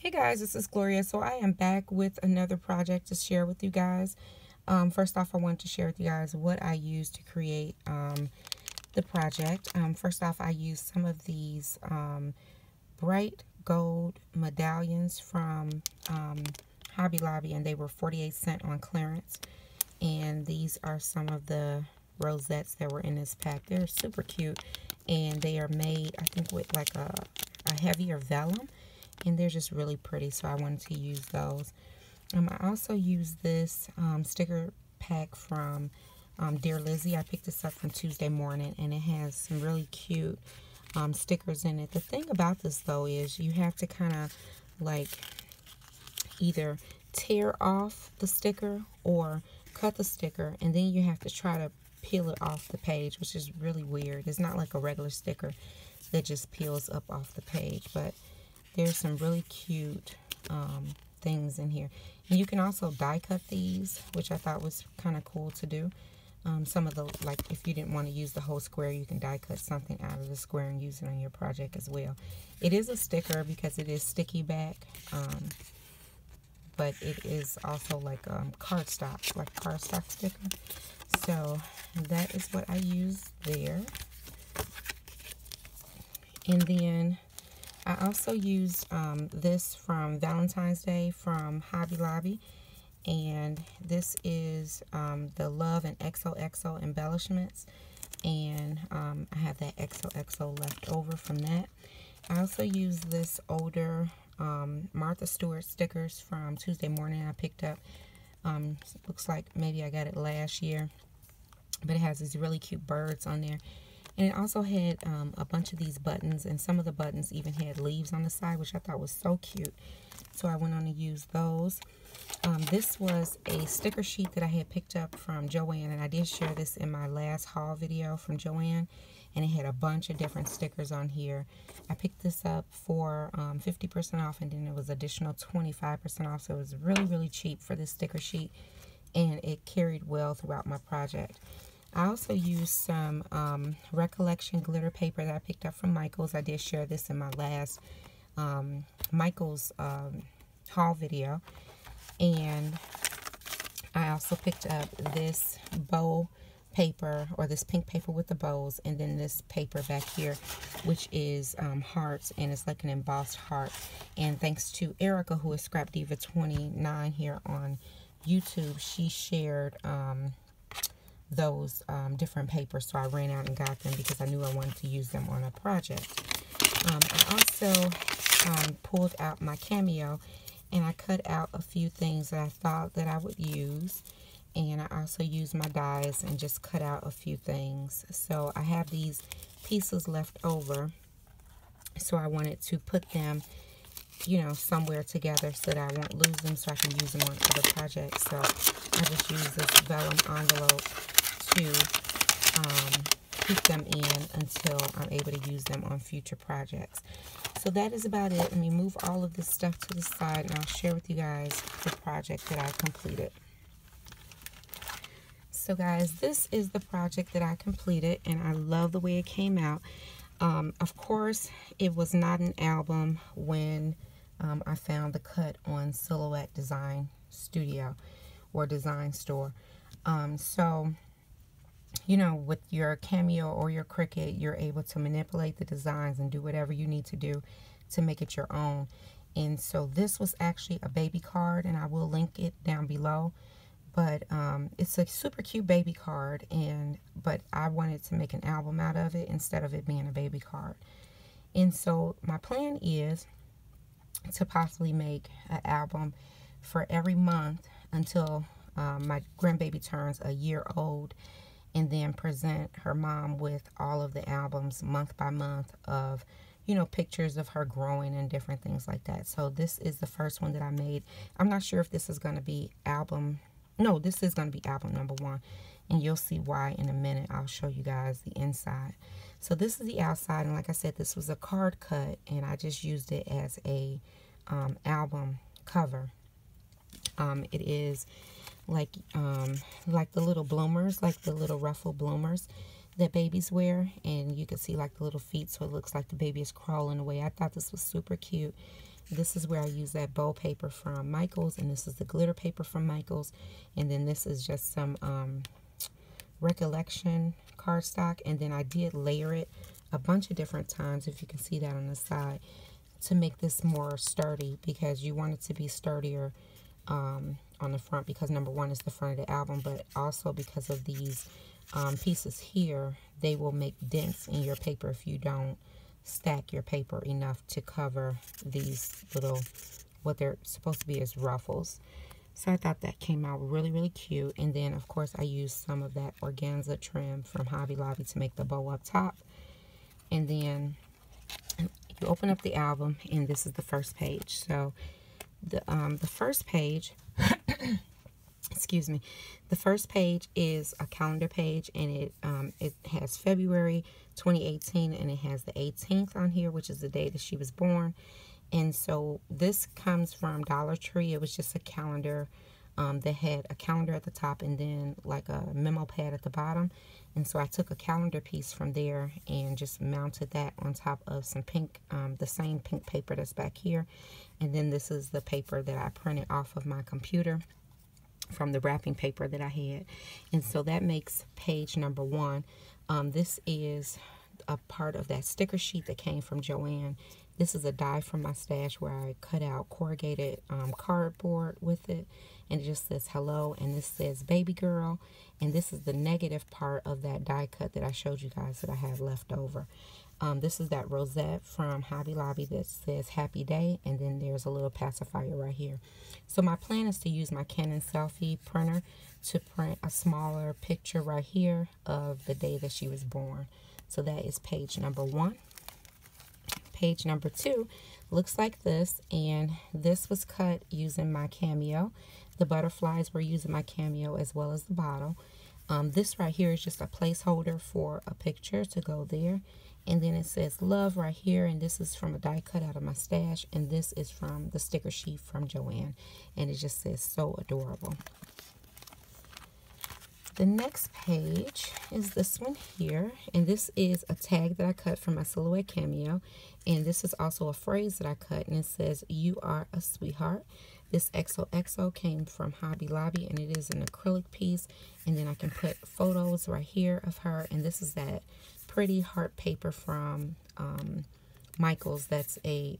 Hey guys, this is Gloria. So I am back with another project to share with you guys. First off, I want to share with you guys what I used to create the project. First off, I used some of these bright gold medallions from Hobby Lobby, and they were 48 cents on clearance. And these are some of the rosettes that were in this pack. They're super cute, and they are made, I think, with like a heavier vellum. And they're just really pretty, so I wanted to use those. I also used this sticker pack from Dear Lizzie. I picked this up from Tuesday Morning, and it has some really cute stickers in it. The thing about this, though, is you have to kind of like either tear off the sticker or cut the sticker, and then you have to try to peel it off the page, which is really weird. It's not like a regular sticker that just peels up off the page, but there's some really cute things in here. And you can also die cut these, which I thought was kind of cool to do. Some of the, like, if you didn't want to use the whole square, you can die cut something out of the square and use it on your project as well. It is a sticker because it is sticky back, but it is also like cardstock sticker. So that is what I used there. And then I also used this from Valentine's Day from Hobby Lobby, and this is the Love and XOXO embellishments, and I have that XOXO left over from that. I also used this older Martha Stewart stickers from Tuesday Morning. I picked up, looks like maybe I got it last year, but it has these really cute birds on there. And it also had a bunch of these buttons, and some of the buttons even had leaves on the side, which I thought was so cute. So I went on to use those. This was a sticker sheet that I had picked up from Joann, and I did share this in my last haul video from Joann, and it had a bunch of different stickers on here. I picked this up for 50% off, and then there was additional 25% off, so it was really, really cheap for this sticker sheet, and it carried well throughout my project. I also used some Recollection glitter paper that I picked up from Michael's. I did share this in my last Michael's haul video. And I also picked up this bow paper, or this pink paper with the bows, and then this paper back here, which is hearts, and it's like an embossed heart. And thanks to Erica, who is Scrap Diva 29 here on YouTube, she shared those different papers, so I ran out and got them because I knew I wanted to use them on a project. I also pulled out my Cameo, and I cut out a few things that I thought that I would use, and I also used my dies and just cut out a few things. So I have these pieces left over, so I wanted to put them, you know, somewhere together so that I won't lose them, so I can use them on other projects. So I just use this vellum envelope to keep them in until I'm able to use them on future projects. So that is about it. Let me move all of this stuff to the side, and I'll share with you guys the project that I completed. So guys, this is the project that I completed, and I love the way it came out. Of course, it was not an album when I found the cut on Silhouette Design Studio or Design Store. So, you know, with your Cameo or your Cricut, you're able to manipulate the designs and do whatever you need to do to make it your own. And so this was actually a baby card, and I will link it down below. But it's a super cute baby card, but I wanted to make an album out of it instead of it being a baby card. And so my plan is to possibly make an album for every month until my grandbaby turns a year old, and then present her mom with all of the albums month by month of, you know, pictures of her growing and different things like that. So this is the first one that I made. I'm not sure if this is going to be album, no, this is going to be album number 1, and you'll see why in a minute. I'll show you guys the inside. So this is the outside, and like I said, this was a card cut, and I just used it as a album cover. It is like the little bloomers, like the little ruffled bloomers that babies wear, and you can see like the little feet, so it looks like the baby is crawling away. I thought this was super cute, This is where I use that bow paper from Michaels, and this is the glitter paper from Michaels, and then this is just some Recollection cardstock, and then I did layer it a bunch of different times, if you can see that on the side, to make this more sturdy, because you want it to be sturdier on the front, because number one is the front of the album, but also because of these pieces here, they will make dents in your paper if you don't stack your paper enough to cover these little, what they're supposed to be as ruffles. So I thought that came out really, really cute. And then, of course, I used some of that organza trim from Hobby Lobby to make the bow up top. And then you open up the album, and this is the first page. So the first page, excuse me, the first page is a calendar page, and it has February 2018, and it has the 18th on here, which is the day that she was born. And so this comes from Dollar Tree. It was just a calendar that had a calendar at the top and then like a memo pad at the bottom. And so I took a calendar piece from there and just mounted that on top of some pink, the same pink paper that's back here. And then this is the paper that I printed off of my computer from the wrapping paper that I had. And so that makes page number 1. This is a part of that sticker sheet that came from Joann. This is a die from my stash where I cut out corrugated cardboard with it, and it just says hello, and this says baby girl, and this is the negative part of that die cut that I showed you guys that I have left over. This is that rosette from Hobby Lobby that says happy day, and then there's a little pacifier right here. So my plan is to use my Canon selfie printer to print a smaller picture right here of the day that she was born. So that is page number 1. Page number 2 looks like this, and this was cut using my Cameo. The butterflies were using my Cameo as well as the bottle. This right here is just a placeholder for a picture to go there, and then it says love right here, and this is from a die cut out of my stash, and this is from the sticker sheet from Joann, and it just says so adorable. The next page is this one here, and this is a tag that I cut from my Silhouette Cameo, and this is also a phrase that I cut, and it says, you are a sweetheart. This XOXO came from Hobby Lobby, and it is an acrylic piece, and then I can put photos right here of her, and this is that pretty heart paper from Michaels that's a,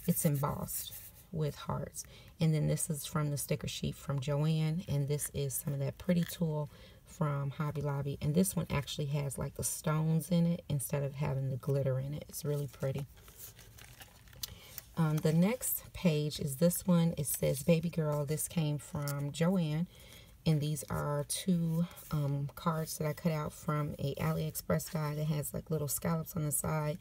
it's embossed with hearts. And then this is from the sticker sheet from Joann, and this is some of that pretty tulle from Hobby Lobby, and this one actually has like the stones in it instead of having the glitter in it. It's really pretty. The next page is this one. It says baby girl. This came from Joann, and these are 2 cards that I cut out from a AliExpress die that has like little scallops on the side.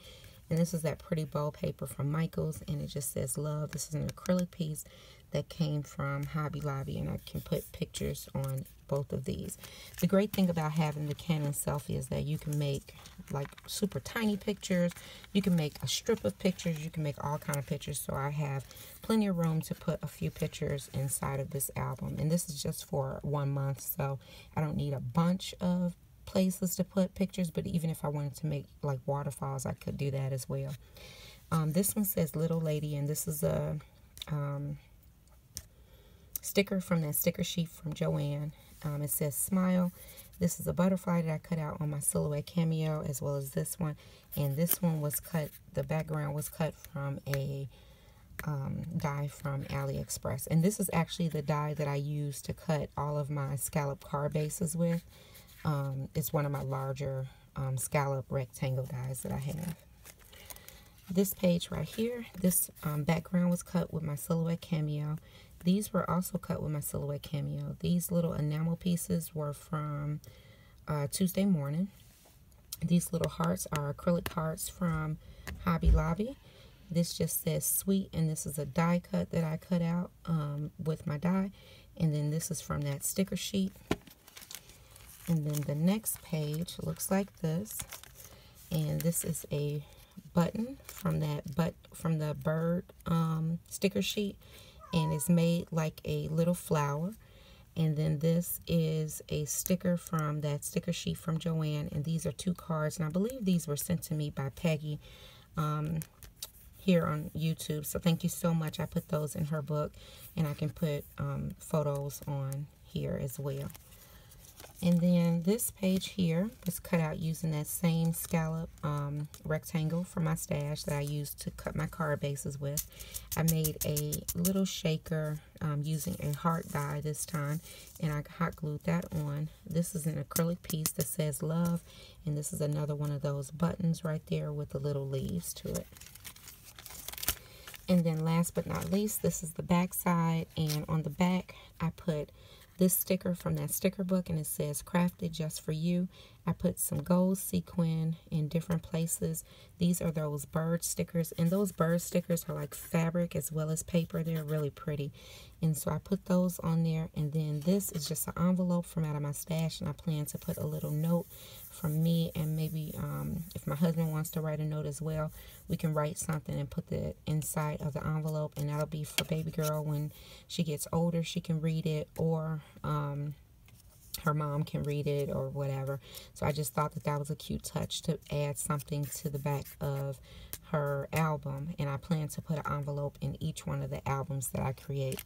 And this is that pretty bow paper from Michaels, and it just says love. This is an acrylic piece that came from Hobby Lobby, and I can put pictures on both of these. The great thing about having the Canon selfie is that you can make like super tiny pictures. You can make a strip of pictures. You can make all kind of pictures. So I have plenty of room to put a few pictures inside of this album. And this is just for 1 month, so I don't need a bunch of places to put pictures, but even if I wanted to make like waterfalls, I could do that as well. This one says little lady, and this is a sticker from that sticker sheet from Joann. It says smile. This is a butterfly that I cut out on my Silhouette Cameo, as well as this one, and this one was cut, the background was cut from a die from AliExpress, and this is actually the die that I use to cut all of my scallop card bases with. It's one of my larger scallop rectangle dies that I have. This page right here, this background was cut with my Silhouette Cameo. These were also cut with my Silhouette Cameo. These little enamel pieces were from Tuesday Morning. These little hearts are acrylic hearts from Hobby Lobby. This just says sweet, and this is a die cut that I cut out with my die. And then this is from that sticker sheet. And then the next page looks like this, and this is a button from the bird sticker sheet, and it's made like a little flower. And then this is a sticker from that sticker sheet from Joann, and these are 2 cards, and I believe these were sent to me by Peggy here on YouTube. So thank you so much. I put those in her book, and I can put photos on here as well. And then this page here was cut out using that same scallop rectangle from my stash that I used to cut my card bases with. I made a little shaker using a heart die this time, and I hot glued that on. This is an acrylic piece that says love, and this is another one of those buttons right there with the little leaves to it. And then last but not least, this is the back side, and on the back I put this sticker from that sticker book, and it says crafted just for you. I put some gold sequin in different places. These are those bird stickers, and those bird stickers are like fabric as well as paper. They're really pretty, and so I put those on there. And then this is just an envelope from out of my stash, and I plan to put a little note from me, and maybe if my husband wants to write a note as well, we can write something and put the inside of the envelope, and that'll be for baby girl. When she gets older, she can read it, or her mom can read it, or whatever. So I just thought that that was a cute touch to add something to the back of her album, and I plan to put an envelope in each one of the albums that I create.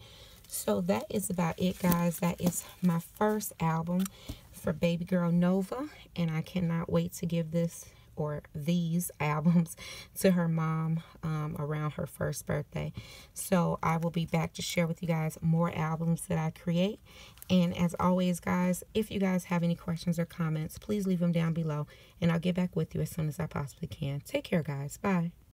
So that is about it, guys. That is my first album for baby girl Nova, and I cannot wait to give this or these albums to her mom around her first birthday. So I will be back to share with you guys more albums that I create. And as always, guys, if you guys have any questions or comments, please leave them down below, and I'll get back with you as soon as I possibly can. Take care, guys. Bye.